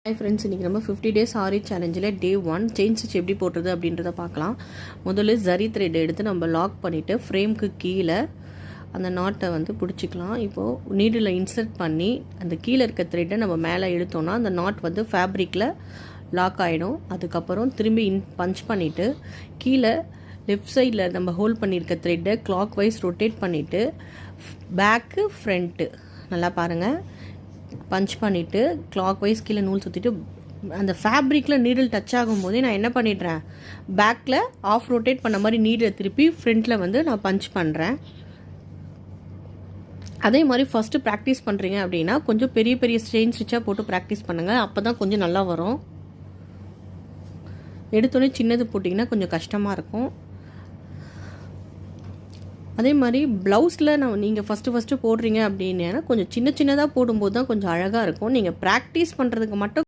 Hi friends, இன்றைக்கி நம்ம 50 days ஆரி சேலஞ்சில் டே 1 chain stitch எப்படி போடுறது அப்படின்றத பார்க்கலாம். முதல்ல ஜரி த்ரெட் எடுத்து நம்ம லாக் பண்ணிவிட்டு ஃப்ரேம்க்கு கீழே அந்த நாட்டை பிடிச்சிக்கலாம். இப்போது நீடில் இன்சர்ட் பண்ணி அந்த கீழே இருக்க த்ரெட்டை நம்ம மேலே இழுத்தோன்னா அந்த நாட் ஃபேப்ரிக்கில் லாக் ஆகிடும். அதுக்கப்புறம் திரும்பி பஞ்ச் பண்ணிவிட்டு கீழே லெஃப்ட் சைடில் நம்ம ஹோல்ட் பண்ணியிருக்க த்ரெட்டை கிளாக் வைஸ் ரொட்டேட் பண்ணிவிட்டு பேக்கு ஃப்ரண்ட்டு நல்லா பாருங்கள் பஞ்ச் பண்ணிவிட்டு கிளாக் வைஸ் கீழே நூல் சுற்றிட்டு அந்த ஃபேப்ரிக்கில் நீடில் டச் ஆகும்போதே நான் என்ன பண்ணிடுறேன், பேக்கில் ஆஃப் ரொட்டேட் பண்ண மாதிரி நீடிலை திருப்பி ஃப்ரண்ட்டில் நான் பஞ்ச் பண்ணுறேன். அதே மாதிரி ஃபஸ்ட்டு ப்ராக்டிஸ் பண்ணுறீங்க அப்படின்னா கொஞ்சம் பெரிய பெரிய செயின் ஸ்டிச்சாக போட்டு ப்ராக்டிஸ் பண்ணுங்கள். அப்போ தான் கொஞ்சம் நல்லா வரும். எடுத்தோடனே சின்னது போட்டிங்கன்னா கொஞ்சம் கஷ்டமாக இருக்கும். அதே மாதிரி ப்ளவுஸில் நீங்கள் ஃபஸ்ட்டு போடுறீங்க அப்படின்னா கொஞ்சம் சின்னதாக போடும்போது தான் கொஞ்சம் அழகாக இருக்கும். நீங்கள் ப்ராக்டிஸ் பண்ணுறதுக்கு மட்டும்